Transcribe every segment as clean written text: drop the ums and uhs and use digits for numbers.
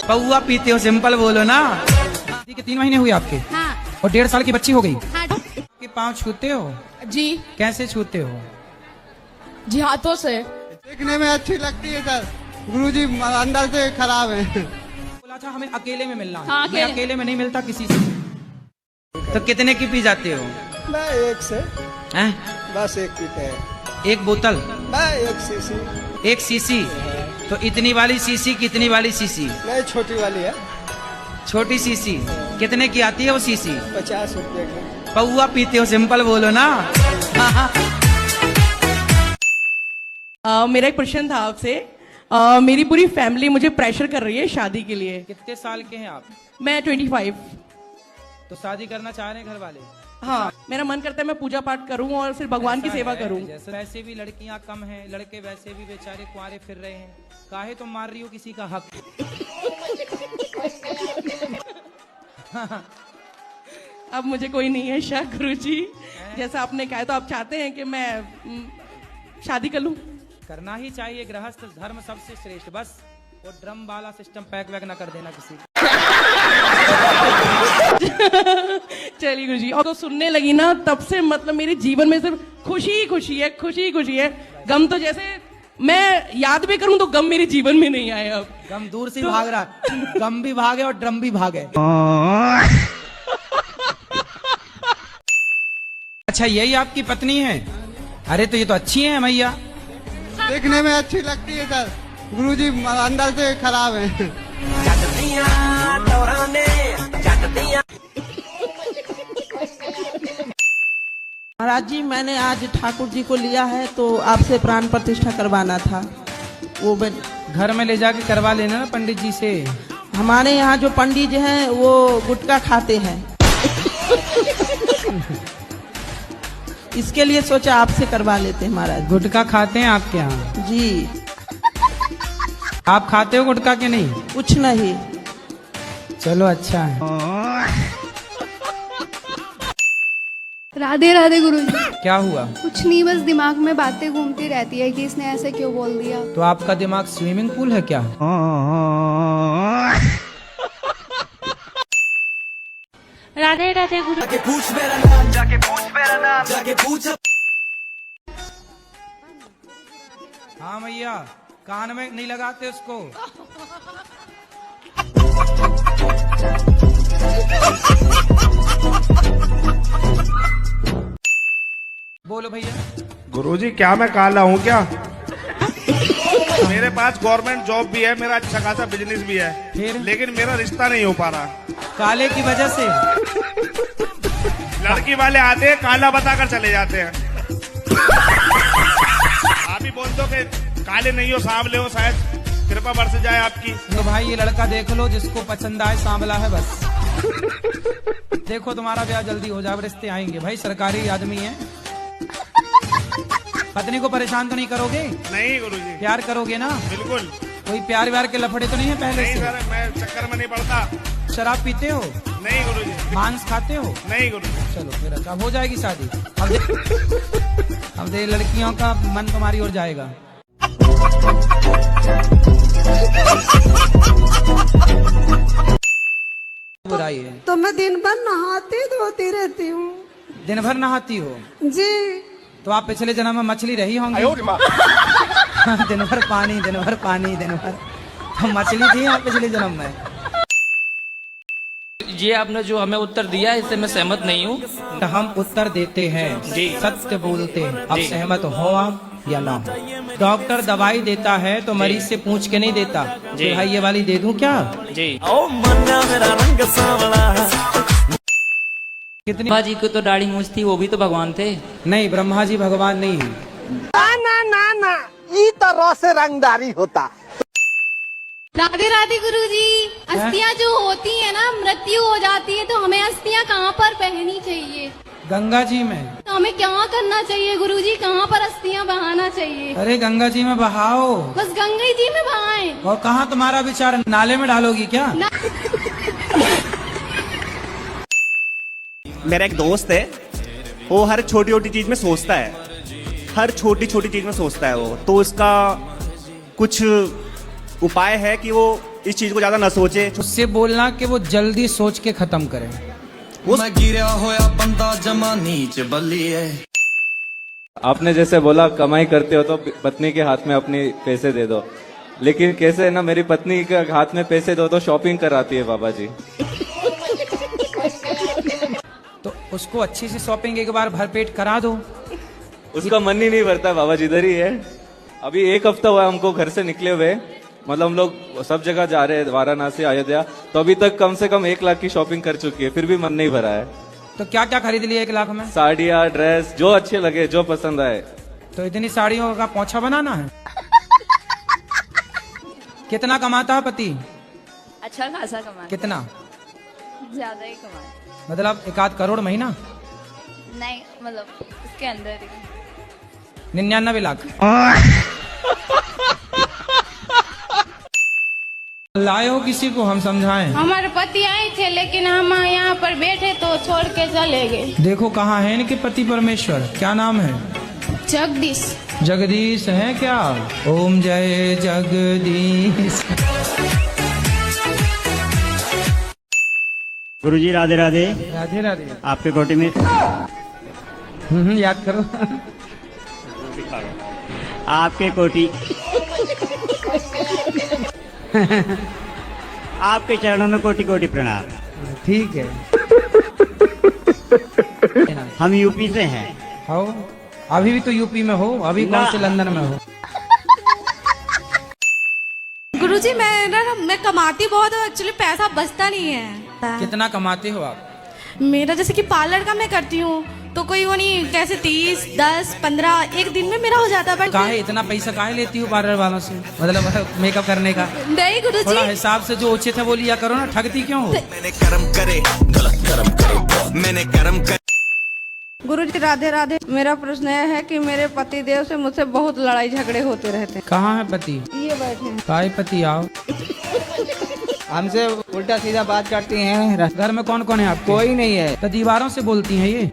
पौआ पीते हो, सिंपल बोलो ना। शादी के 3 महीने हुए आपके? हाँ। और 1.5 साल की बच्ची हो गई? हाँ। के पाँव छूते हो? जी। कैसे छूते हो? जी हाथों से। देखने में अच्छी लगती है सर, गुरुजी अंदर से खराब है। बोला था हमें अकेले में मिलना है। हाँ, मैं अकेले में नहीं मिलता किसी से। तो कितने की पी जाते हो? मैं एक से हैं? बस एक पीते हैं। एक बोतल? मैं एक सीसी। 1 सीसी? तो इतनी वाली सीसी कितनी वाली सीसी? नहीं, छोटी वाली है। छोटी सीसी कितने की आती है वो सीसी? 50 रुपये की। पौआ पीते हो, सिंपल बोलो ना। मेरा एक प्रश्न था आपसे। मेरी पूरी फैमिली मुझे प्रेशर कर रही है शादी के लिए। कितने साल के हैं आप? मैं 25। तो शादी करना चाह रहे हैं घर वाले? हाँ, मेरा मन करता है मैं पूजा पाठ करूं और फिर भगवान की ऐसा सेवा है, करूं। जैसे वैसे भी लड़कियां कम हैं, लड़के वैसे भी बेचारे कुंवारे फिर रहे हैं। काहे तुम मार रही हो किसी का हक? अब मुझे कोई नहीं है शक गुरुजी, जैसा आपने कहा। तो आप चाहते हैं कि मैं शादी कर लूं? करना ही चाहिए, गृहस्थ धर्म सबसे श्रेष्ठ। बस वो ड्रम वाला सिस्टम पैक वैक ना कर देना किसी। चलिए गुरुजी, और तो सुनने लगी ना तब से मतलब मेरे जीवन में सिर्फ खुशी ही खुशी है, खुशी ही खुशी है। गम तो जैसे मैं याद भी करूं तो गम मेरे जीवन में नहीं आए अब। गम दूर से भाग रहा, गम भी भागे और ड्रम भी भागे। अच्छा, यही आपकी पत्नी है? अरे तो ये तो अच्छी है मैया। देखने में अच्छी लगती है सर, गुरुजी अंदर से खराब है। महाराज जी, मैंने आज ठाकुर जी को लिया है तो आपसे प्राण प्रतिष्ठा करवाना था। वो घर में ले जाके करवा लेना ना पंडित जी से। हमारे यहाँ जो पंडित जी हैं वो गुटखा खाते हैं। इसके लिए सोचा आपसे करवा लेते हैं महाराज। गुटखा खाते हैं आपके यहाँ? जी। आप खाते हो गुटखा के नहीं? कुछ नहीं। चलो अच्छा है। राधे राधे गुरुजी। क्या हुआ? कुछ नहीं, बस दिमाग में बातें घूमती रहती है कि इसने ऐसे क्यों बोल दिया। तो आपका दिमाग स्विमिंग पूल है क्या? राधे राधे गुरु। हाँ मैया, कान में नहीं लगाते उसको। बोलो भैया। गुरुजी, क्या मैं काला हूँ क्या? मेरे पास गवर्नमेंट जॉब भी है, मेरा अच्छा खासा बिजनेस भी है, फिर? लेकिन मेरा रिश्ता नहीं हो पा रहा। काले की वजह से? लड़की वाले आते हैं, काला बताकर चले जाते हैं। आप ही बोल दो कि काले नहीं हो, सांवले हो, शायद कृपा बरस जाए आपकी। तो भाई ये लड़का देख लो, जिसको पसंद आए, सांवला है बस। देखो तुम्हारा ब्याह जल्दी हो जाए, रिश्ते आएंगे भाई, सरकारी आदमी है। पत्नी को परेशान तो नहीं करोगे? नहीं गुरुजी। प्यार करोगे ना? बिल्कुल। कोई प्यार व्यार के लफड़े तो नहीं है पहले नहीं से? सर, मैं चक्कर में नहीं पड़ता। शराब पीते हो? नहीं गुरुजी। मांस खाते हो? नहीं गुरुजी। चलो फिर अच्छा, अब हो जाएगी शादी। अब दे लड़कियों का मन तुम्हारी ओर जाएगा। बुराई है तो मैं दिन भर नहाती धोती रहती हूँ। दिन भर नहाती हो? जी। तो आप पिछले जन्म में मछली रही होंगी। दिन भर पानी, दिन भर पानी, दिन भर। तो मछली थी आप पिछले जन्म में? ये आपने जो हमें उत्तर दिया है इससे मैं सहमत नहीं हूँ। तो हम उत्तर देते हैं जी, सत्य बोलते हैं। अब सहमत हो आप या ना हो? डॉक्टर दवाई देता है तो मरीज से पूछ के नहीं देता कि भाई ये वाली दे दूं क्या? जी। कितनी? ब्रह्मा जी को तो दाढ़ी मूंछ थी, वो भी तो भगवान थे। नहीं, ब्रह्मा जी भगवान नहीं है। ना ये तो रस रंगदारी होता। राधे राधे गुरुजी। अस्थियां जो होती है ना, मृत्यु हो जाती है, तो हमें अस्थियां कहाँ पर पहननी चाहिए? गंगा जी में। तो हमें क्या करना चाहिए गुरुजी? कहाँ पर अस्थियां बहाना चाहिए? अरे गंगा जी में बहाओ। बस गंगा जी में बहाएं। और कहाँ तुम्हारा विचार? नाले में डालोगी क्या? मेरा एक दोस्त है, वो हर छोटी छोटी चीज में सोचता है, हर छोटी छोटी चीज में सोचता है वो। तो उसका कुछ उपाय है कि वो इस चीज को ज्यादा ना सोचे। उससे बोलना कि वो जल्दी सोच के खत्म करे। मैं गिरा होया बंदा जमा नीच बल्ली है। आपने जैसे बोला कमाई करते हो तो पत्नी के हाथ में अपनी पैसे दे दो, लेकिन कैसे ना मेरी पत्नी के हाथ में पैसे दो तो शॉपिंग कराती है बाबा जी। तो उसको अच्छी सी शॉपिंग एक बार भरपेट करा दो। उसका मन ही नहीं भरता बाबा जी, इधर ही है। अभी 1 हफ्ता हुआ हमको घर से निकले हुए, मतलब हम लोग सब जगह जा रहे हैं, वाराणसी, अयोध्या, तो अभी तक कम से कम 1 लाख की शॉपिंग कर चुकी है, फिर भी मन नहीं भरा है। तो क्या क्या खरीद लिया 1 लाख में? साड़ियाँ, ड्रेस, जो अच्छे लगे, जो पसंद आए। तो इतनी साड़ियों का पोंछा बनाना है? कितना कमाता है पति? अच्छा खासा कमा, कितना? ज्यादा ही कमा। मतलब 1 करोड़ महीना? नहीं, मतलब इसके अंदर ही 99 लाख। लाए हो किसी को, हम समझाएं? हमारे पति आए थे लेकिन हम यहाँ पर बैठे तो छोड़ के चले गए। देखो कहाँ है इनके पति परमेश्वर, क्या नाम है? जगदीश। जगदीश है क्या? ओम जय जगदीश। गुरुजी राधे राधे। राधे राधे। आपके कोटि में याद करो। आपके कोटि आपके चरणों में कोटि कोटि प्रणाम। ठीक है। हम यूपी से हैं। हो? अभी भी तो यूपी में हो, अभी कौन से लंदन में हो? गुरुजी मैं कमाती बहुत हूँ, एक्चुअली पैसा बचता नहीं है। कितना कमाते हो आप? मेरा जैसे कि पार्लर का मैं करती हूँ तो कोई वो नहीं, कैसे 30, 10, 15 एक दिन में मेरा हो जाता है। काहे इतना पैसा काहे लेती हो पार्लर वालों से, मतलब मेकअप करने का? नहीं गुरुजी, थोड़ा हिसाब से जो उचित है वो लिया करो ना, ठगती क्यों हो? मैंने कर्म करे, गलत कर्म करे, मैंने कर्म करे। गुरुजी राधे राधे। मेरा प्रश्न यह है कि मेरे पति देव से मुझसे बहुत लड़ाई झगड़े होते रहते हैं। कहाँ है पति? ये बैठे हैं। काहे पति आओ। हमसे उल्टा सीधा बात करती हैं। घर में कौन कौन है आप? कोई नहीं है। तो दीवारों से बोलती हैं ये।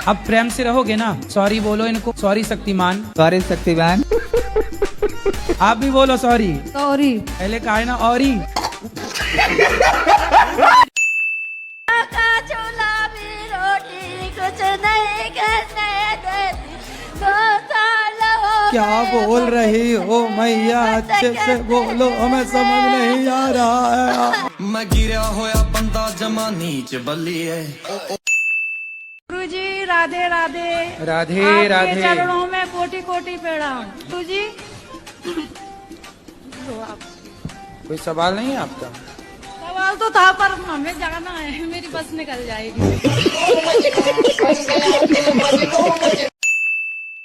अब प्रेम से रहोगे ना? सॉरी बोलो इनको। सॉरी शक्तिमान। सॉरी शक्तिमान। आप भी बोलो सॉरी। सॉरी। पहले कहा है ना औरी। क्या बोल रही हो मैया, अच्छे से बोलो, हमें समझ नहीं आ रहा है। मैं गिरा होया बंदा जमा नीच बल्ली है। गुरुजी राधे राधे। राधे आपके राधे। चरणों में कोटि कोटि प्रणाम। गुरुजी कोई सवाल नहीं है आपका? सवाल तो था पर हमें जाना है, मेरी बस निकल जाएगी।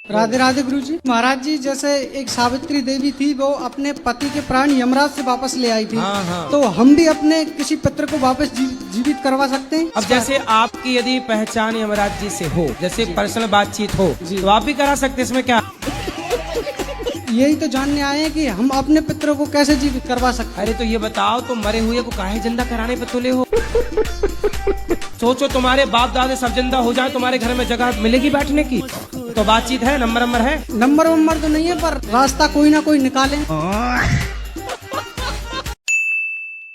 राधे राधे गुरुजी। महाराज जी, जैसे एक सावित्री देवी थी, वो अपने पति के प्राण यमराज से वापस ले आई थी। हाँ, हाँ। तो हम भी अपने किसी पुत्र को वापस जीवित करवा सकते हैं? अब जैसे आपकी यदि पहचान यमराज जी से हो, जैसे पर्सनल बातचीत हो, तो आप भी करा सकते, इसमें क्या? यही तो जानने आए हैं कि हम अपने पुत्र को कैसे जीवित करवा सकते। अरे तो ये बताओ, तो मरे हुए को काहे जिंदा कराने पे तुले हो? सोचो तुम्हारे बाप दादे सब जिंदा हो जाए, तुम्हारे घर में जगह मिलेगी बैठने की? तो बातचीत है, नंबर है? नंबर तो नहीं है, पर रास्ता कोई ना कोई निकालें।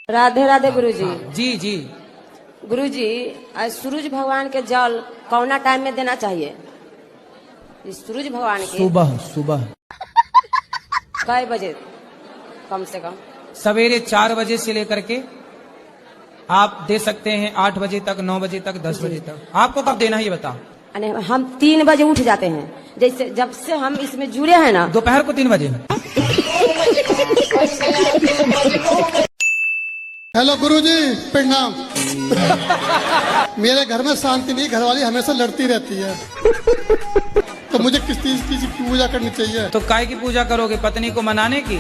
राधे राधे गुरुजी। जी जी। गुरुजी, आज सूरज भगवान के जल कौना टाइम में देना चाहिए? सूरज भगवान के सुबह कई बजे? कम से कम सवेरे 4 बजे से लेकर के आप दे सकते हैं 8 बजे तक, 9 बजे तक, 10 बजे तक। आपको कब देना है ये बताओ। हम 3 बजे उठ जाते हैं, जैसे जब से हम इसमें जुड़े हैं ना। दोपहर को 3 बजे। हेलो गुरुजी, प्रणाम। मेरे घर में शांति नहीं, घरवाली हमेशा लड़ती रहती है, तो मुझे किस चीज की पूजा करनी चाहिए? तो काय की पूजा करोगे? पत्नी को मनाने की?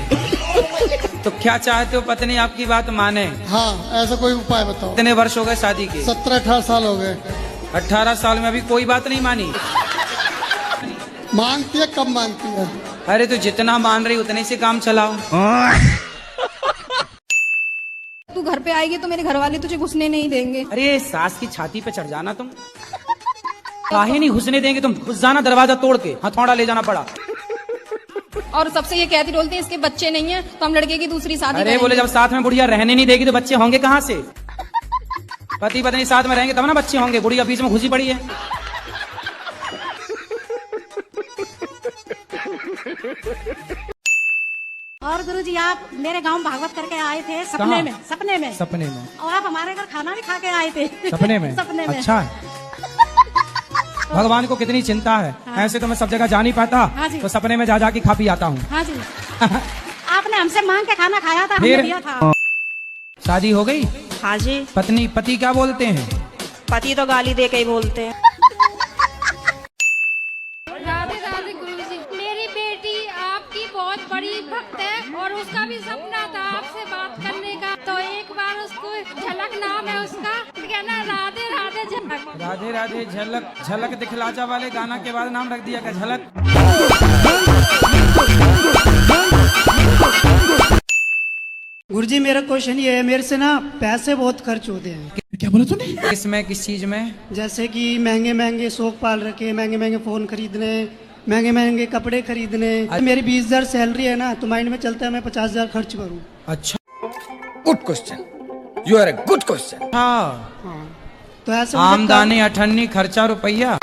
तो क्या चाहते हो पत्नी आपकी बात माने? हाँ, ऐसा कोई उपाय बताओ। कितने वर्ष हो गए शादी के? 17-18 साल हो गए। 18 साल में अभी कोई बात नहीं मानी? मानती है, कब मानती है? अरे तो जितना मान रही उतने से काम चलाओ। तू घर पे आएगी तो मेरे घर वाले तुझे घुसने नहीं देंगे। अरे सास की छाती पे चढ़ जाना तुम। काहे नहीं घुसने देंगे? तुम घुस जाना दरवाजा तोड़ के, हथौड़ा ले जाना पड़ा। और सबसे ये कहती बोलती है इसके बच्चे नहीं है तो हम लड़के की दूसरी शादी अरे करेंगे। बोले जब साथ में बुढ़िया रहने नहीं देगी तो बच्चे होंगे कहाँ से? पति पत्नी साथ में रहेंगे तब ना बच्चे होंगे, बुढ़िया बीच में घुसी पड़ी है। और गुरुजी आप मेरे गांव भागवत करके आए थे कहाँ? सपने में, सपने में, सपने में? और आप हमारे घर खाना भी खा के आए थे सपने में? सपने में। अच्छा है। भगवान को कितनी चिंता है। हाँ। ऐसे तो मैं सब जगह जा नहीं पाता, हाँ जी। तो सपने में जा जा के खा पी आता हूँ। हाँ जी आपने हमसे मांग के खाना खाया था, हमने फिर? दिया था। शादी हो गई? हाँ जी। पत्नी पति क्या बोलते हैं? पति तो गाली दे के ही बोलते हैं। राधे राधे गुरुजी, मेरी बेटी आपकी बहुत बड़ी भक्त है और उसका भी सपना था आपसे बात करने का, तो एक बार उसको झलक नाम है उसका, कहना राधे राधे झलक। राधे राधे झलक, झलक दिखलाजा वाले गाना के बाद नाम रख दिया क्या झलक? गुरुजी मेरा क्वेश्चन ये है, मेरे से ना पैसे बहुत खर्च होते हैं। क्या बोला तूने? किसमें, किस चीज में? जैसे कि महंगे महंगे शौक पाल रखे, महंगे महंगे फोन खरीदने, महंगे महंगे कपड़े खरीदने। मेरी 20,000 सैलरी है ना, तो माइंड में चलता है मैं 50,000 खर्च करूँ। अच्छा, good question, you are a good question. तो ऐसे आमदनी 98, खर्चा रुपया।